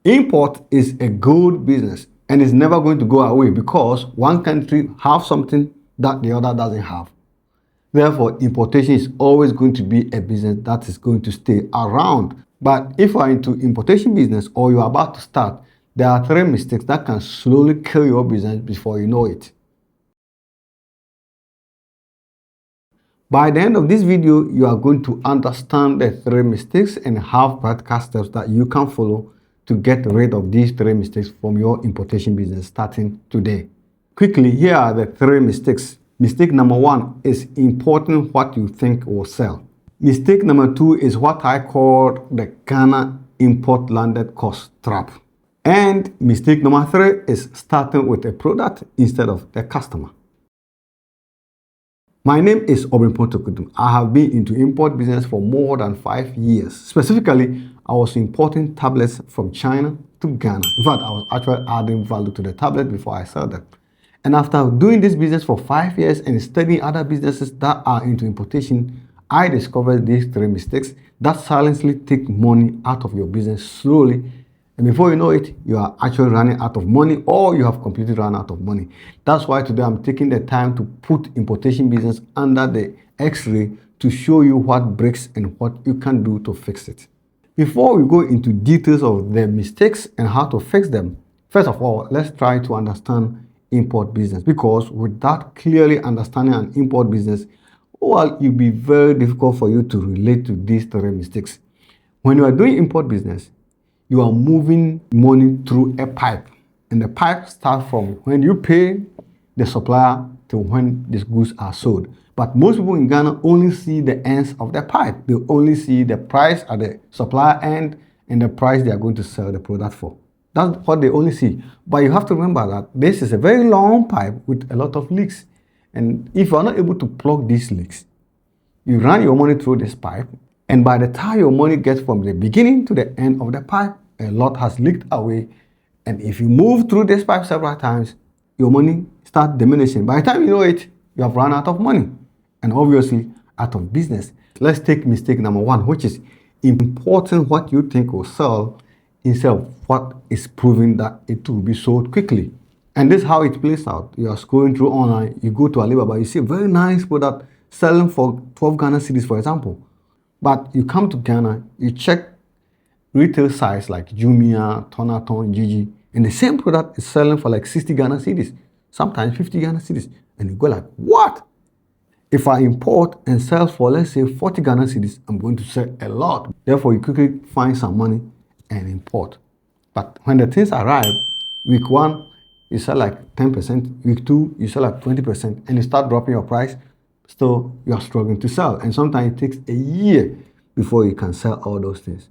Import is a good business and it's never going to go away because one country has something that the other doesn't have. Therefore, importation is always going to be a business that is going to stay around. But if you are into importation business or you are about to start, there are 3 mistakes that can slowly kill your business before you know it. By the end of this video, you are going to understand the 3 mistakes and have practical steps that you can follow to get rid of these 3 mistakes from your importation business starting today. Quickly, here are the 3 mistakes. Mistake number 1 is importing what you think will sell. Mistake number 2 is what I call the Ghana import landed cost trap. And mistake number 3 is starting with a product instead of the customer. My name is Obrempong Toku. I have been into import business for more than 5 years. Specifically, I was importing tablets from China to Ghana. In fact, I was actually adding value to the tablet before I sell them. And after doing this business for 5 years and studying other businesses that are into importation, I discovered these 3 mistakes that silently take money out of your business slowly. And before you know it, you are actually running out of money or you have completely run out of money. That's why today I'm taking the time to put importation business under the X-ray to show you what breaks and what you can do to fix it. Before we go into details of the mistakes and how to fix them, first of all, let's try to understand import business, because without clearly understanding an import business, well, it will be very difficult for you to relate to these 3 mistakes. When you are doing import business, you are moving money through a pipe, and the pipe starts from when you pay the supplier to when these goods are sold. But most people in Ghana only see the ends of the pipe. They only see the price at the supplier end and the price they are going to sell the product for. That's what they only see. But you have to remember that this is a very long pipe with a lot of leaks. And if you are not able to plug these leaks, you run your money through this pipe, and by the time your money gets from the beginning to the end of the pipe, a lot has leaked away. And if you move through this pipe several times, your money starts diminishing. By the time you know it, you have run out of money and obviously out of business. Let's take mistake number 1, which is importing what you think will sell instead of what is proving that it will be sold quickly. And this is how it plays out. You are scrolling through online, you go to Alibaba, you see a very nice product selling for 12 Ghana cedis, for example. But you come to Ghana, you check retail sites like Jumia, Tonaton, Gigi, and the same product is selling for like 60 Ghana cedis, sometimes 50 Ghana cedis. And you go like, what? If I import and sell for, let's say, 40 Ghana cedis, I'm going to sell a lot. Therefore, you quickly find some money and import. But when the things arrive, week 1, you sell like 10%, week 2, you sell like 20%, and you start dropping your price, still you are struggling to sell. And sometimes it takes a year before you can sell all those things.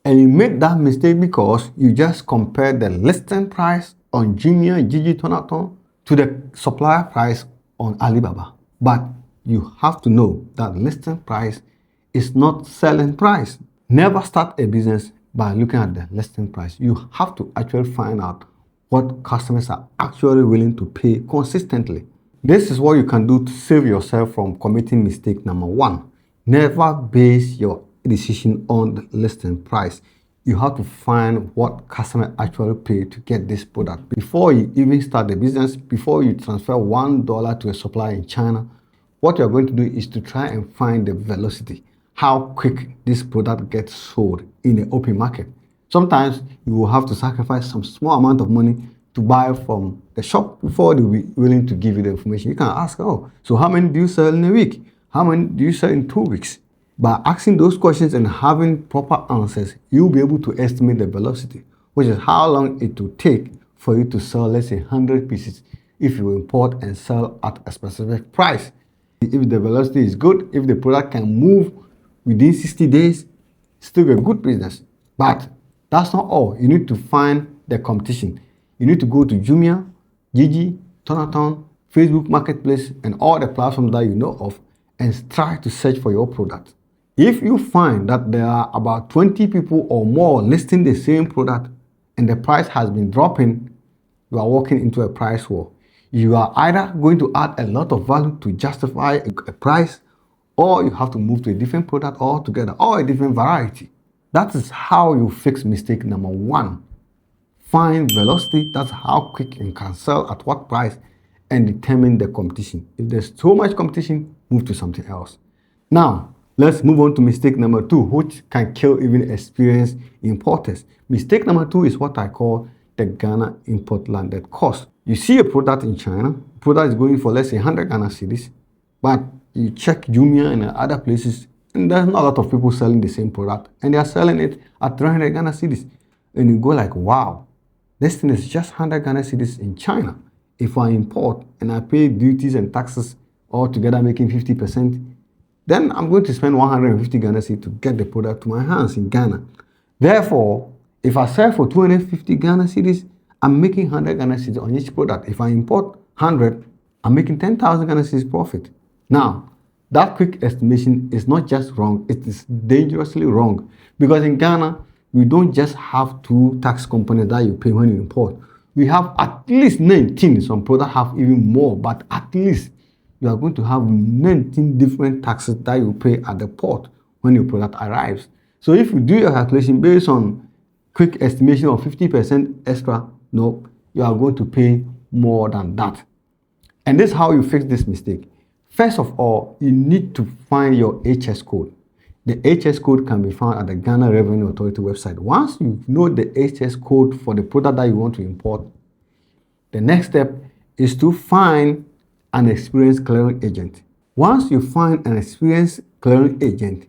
And you made that mistake because you just compared the listing price on Jumia, Gigi, Tonaton to the supplier price on Alibaba. But you have to know that listing price is not selling price. Never start a business by looking at the listing price. You have to actually find out what customers are actually willing to pay consistently. This is what you can do to save yourself from committing mistake number 1. Never base your decision on the listing price. You have to find what customers actually pay to get this product. Before you even start the business, before you transfer $1 to a supplier in China, what you're going to do is to try and find the velocity, how quick this product gets sold in the open market. Sometimes you will have to sacrifice some small amount of money to buy from the shop before they'll be willing to give you the information. You can ask, oh, so how many do you sell in a week? How many do you sell in 2 weeks? By asking those questions and having proper answers, you'll be able to estimate the velocity, which is how long it will take for you to sell, let's say, 100 pieces if you import and sell at a specific price. If the velocity is good, if the product can move within 60 days, still a good business. But that's not all. You need to find the competition. You need to go to Jumia, Gigi, Tonaton, Facebook Marketplace, and all the platforms that you know of, and try to search for your product. If you find that there are about 20 people or more listing the same product and the price has been dropping, you are walking into a price war. You are either going to add a lot of value to justify a price, or you have to move to a different product altogether or a different variety. That is how you fix mistake number 1. find velocity, that's how quick you can sell at what price, and determine the competition. If there's so much competition, move to something else. Now, let's move on to mistake number 2, which can kill even experienced importers. Mistake number 2 is what I call the Ghana import landed cost. You see a product in China, product is going for, let's say, 100 Ghana cedis, but you check Jumia and other places, and there's not a lot of people selling the same product, and they are selling it at 300 Ghana cedis. And you go like, wow, this thing is just 100 Ghana cedis in China. If I import and I pay duties and taxes all together making 50%, then I'm going to spend 150 Ghana cedis to get the product to my hands in Ghana. Therefore, if I sell for 250 Ghana cedis, I'm making 100 Ghana cedis on each product. If I import 100, I'm making 10,000 Ghana cedis profit. Now, that quick estimation is not just wrong, it is dangerously wrong. Because in Ghana, we don't just have 2 tax components that you pay when you import. We have at least 19. Some products have even more, but at least you are going to have 19 different taxes that you pay at the port when your product arrives. So if you do your calculation based on quick estimation of 50% extra, no, you are going to pay more than that. And this is how you fix this mistake. First of all, you need to find your HS code. The HS code can be found at the Ghana Revenue Authority website. Once you know the HS code for the product that you want to import, the next step is to find an experienced clearing agent. Once you find an experienced clearing agent,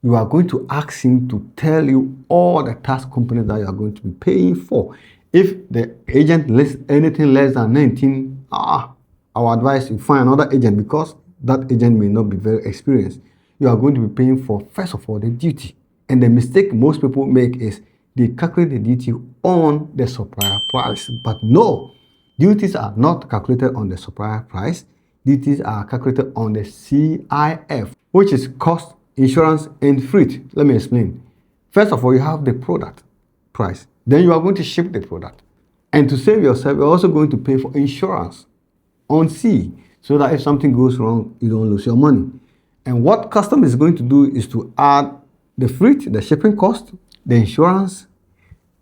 you are going to ask him to tell you all the tax components that you are going to be paying for. If the agent lists anything less than 19, I would advise you find another agent, because that agent may not be very experienced. You are going to be paying for, first of all, the duty. And the mistake most people make is they calculate the duty on the supplier price. But no, duties are not calculated on the supplier price. Duties are calculated on the CIF, which is cost, insurance, and freight. Let me explain. First of all, you have the product price. Then you are going to ship the product. And to save yourself, you're also going to pay for insurance on sea, so that if something goes wrong, you don't lose your money. And what customs is going to do is to add the freight, the shipping cost, the insurance,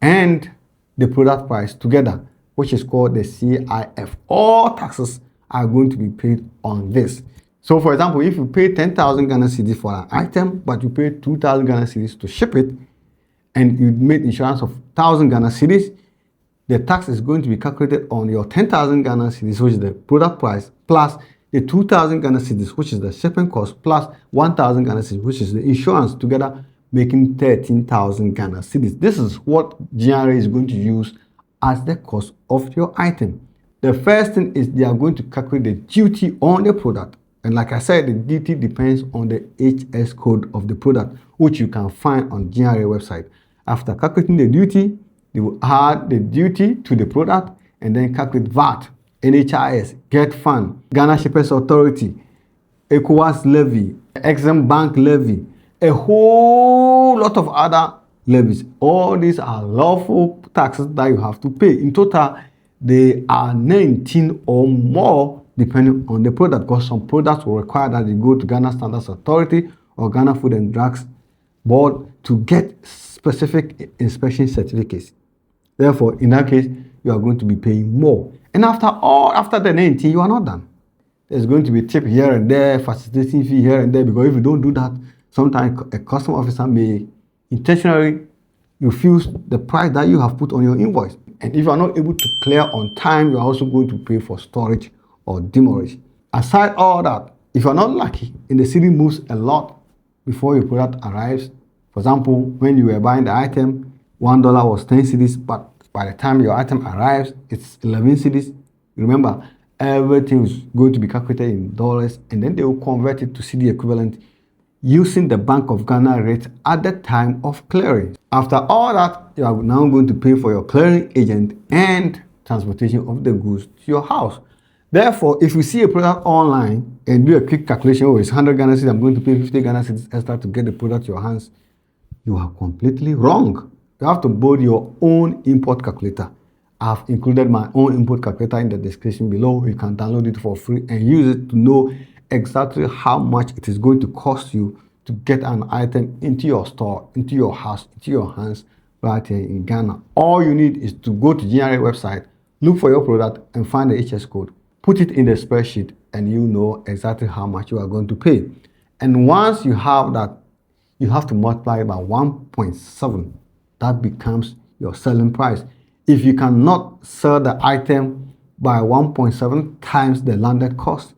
and the product price together, which is called the CIF. All taxes are going to be paid on this. So for example, if you pay 10,000 Ghana cedis for an item, but you pay 2,000 Ghana cedis to ship it, and you made insurance of 1,000 Ghana cedis, the tax is going to be calculated on your 10,000 Ghana cedis, which is the product price, plus the 2,000 Ghana cedis, which is the shipping cost, plus 1,000 Ghana cedis, which is the insurance, together making 13,000 Ghana cedis. This is what GRA is going to use as the cost of your item. The first thing is they are going to calculate the duty on the product. And like I said, the duty depends on the HS code of the product, which you can find on GRA website. After calculating the duty, they will add the duty to the product and then calculate VAT, NHIS, Get Fund, Ghana Shippers Authority, ECOWAS levy, Exim Bank levy, a whole lot of other levies. All these are lawful taxes that you have to pay. In total, they are 19 or more depending on the product, because some products will require that you go to Ghana Standards Authority or Ghana Food and Drugs Board to get specific inspection certificates. Therefore, in that case, you are going to be paying more. And after the 19, you are not done. There's going to be a tip here and there, facilitating fee here and there, because if you don't do that, sometimes a customs officer may intentionally refuse the price that you have put on your invoice. And if you are not able to clear on time, you are also going to pay for storage or demurrage. Aside all that, if you are not lucky and the city moves a lot before your product arrives, for example, when you were buying the item, $1 was 10 cedis, but by the time your item arrives, it's 11 cedis. Remember, everything is going to be calculated in dollars, and then they will convert it to CD equivalent using the Bank of Ghana rate at the time of clearing. After all that, you are now going to pay for your clearing agent and transportation of the goods to your house. Therefore, if you see a product online and do a quick calculation, oh, it's 100 Ghana cedis, I'm going to pay 50 Ghana cedis extra to get the product to your hands, you are completely wrong. You have to build your own import calculator. I've included my own import calculator in the description below. You can download it for free and use it to know exactly how much it is going to cost you to get an item into your store, into your house, into your hands right here in Ghana. All you need is to go to GRA website, look for your product and find the HS code, put it in the spreadsheet, and you know exactly how much you are going to pay. And once you have that, you have to multiply it by 1.7. That becomes your selling price. If you cannot sell the item by 1.7 times the landed cost,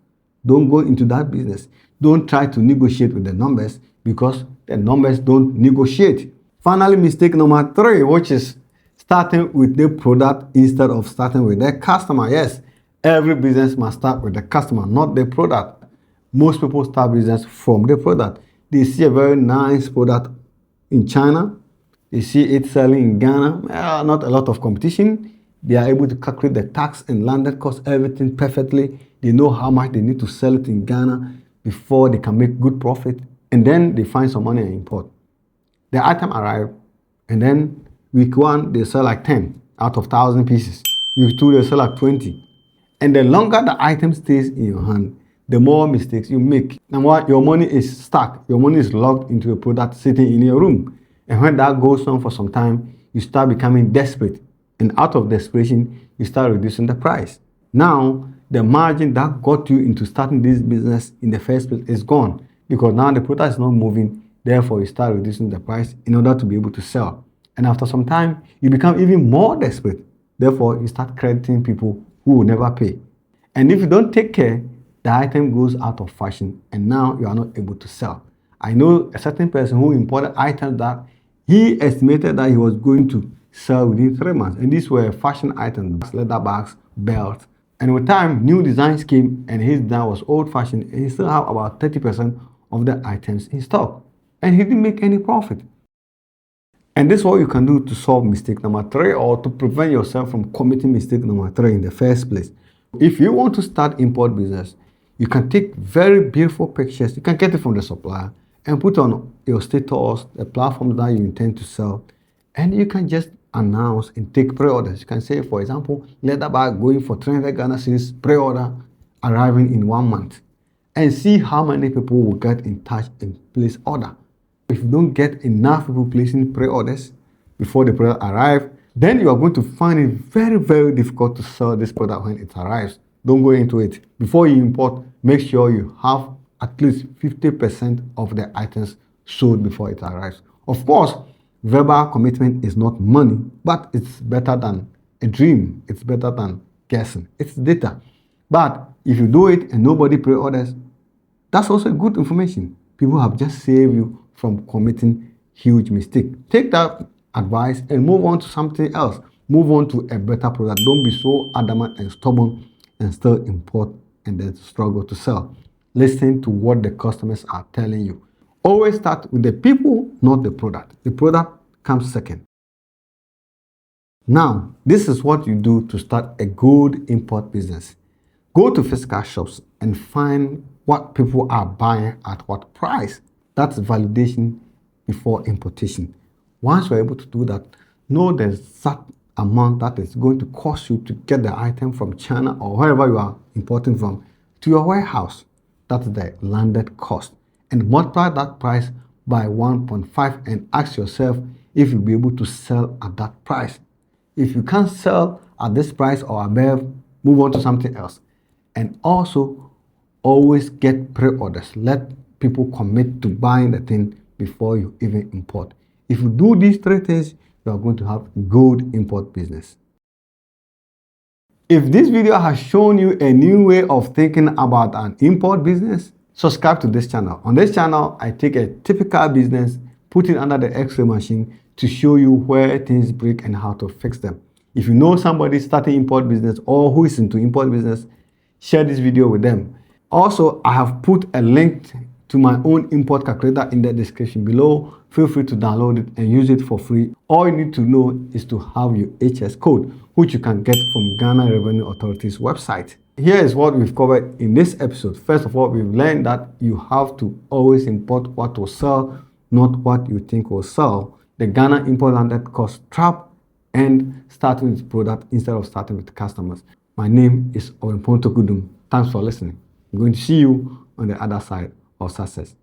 don't go into that business. Don't try to negotiate with the numbers because the numbers don't negotiate. Finally, mistake number 3, which is starting with the product instead of starting with the customer. Yes, every business must start with the customer, not the product. Most people start business from the product. They see a very nice product in China. They see it selling in Ghana. Not a lot of competition. They are able to calculate the tax and landed cost, everything perfectly. They know how much they need to sell it in Ghana before they can make good profit. And then they find some money and import. The item arrives, and then week 1, they sell like 10 out of 1,000 pieces. Week 2, they sell like 20. And the longer the item stays in your hand, the more mistakes you make. And what your money is stuck, your money is locked into a product sitting in your room. And when that goes on for some time, you start becoming desperate. And out of desperation, you start reducing the price. Now, the margin that got you into starting this business in the first place is gone because now the product is not moving. Therefore, you start reducing the price in order to be able to sell. And after some time, you become even more desperate. Therefore, you start crediting people who will never pay. And if you don't take care, the item goes out of fashion and now you are not able to sell. I know a certain person who imported items that he estimated that he was going to sell within 3 months. And these were fashion items, leather bags, belts. And with time, new designs came and his design was old-fashioned and he still had about 30% of the items in stock. And he didn't make any profit. And this is what you can do to solve mistake number 3 or to prevent yourself from committing mistake number 3 in the first place. If you want to start import business, you can take very beautiful pictures. You can get it from the supplier and put on your status, the platform that you intend to sell. And you can just announce and take pre-orders. You can say, for example, leather bag going for 300 Ghana cedis, pre-order arriving in 1 month. And see how many people will get in touch and place order. If you don't get enough people placing pre-orders before the product arrives, then you are going to find it very, very difficult to sell this product when it arrives. Don't go into it. Before you import, make sure you have at least 50% of the items sold before it arrives. Of course, verbal commitment is not money, but it's better than a dream. It's better than guessing. It's data. But if you do it and nobody pre-orders, that's also good information. People have just saved you from committing huge mistake. Take that advice and move on to something else. Move on to a better product. Don't be so adamant and stubborn and still import and then struggle to sell. Listen to what the customers are telling you. Always start with the people, not the product. The product comes second. Now, this is what you do to start a good import business. Go to physical shops and find what people are buying at what price. That's validation before importation. Once you're able to do that, know the exact amount that is going to cost you to get the item from China or wherever you are importing from to your warehouse. That's the landed cost. And multiply that price by 1.5 and ask yourself if you'll be able to sell at that price. If you can't sell at this price or above, move on to something else. And also, always get pre-orders. Let people commit to buying the thing before you even import. If you do these 3 things, you are going to have good import business. If this video has shown you a new way of thinking about an import business, subscribe to this channel. On this channel, I take a typical business, put it under the X-ray machine to show you where things break and how to fix them. If you know somebody starting import business or who is into import business, share this video with them. Also, I have put a link to my own import calculator in the description below. Feel free to download it and use it for free. All you need to know is to have your HS code, which you can get from Ghana Revenue Authority's website. Here is what we've covered in this episode. First of all, we've learned that you have to always import what will sell, not what you think will sell. The Ghana import landed cost trap and starting with product instead of starting with customers. My name is Obrempong. Thanks for listening. I'm going to see you on the other side of success.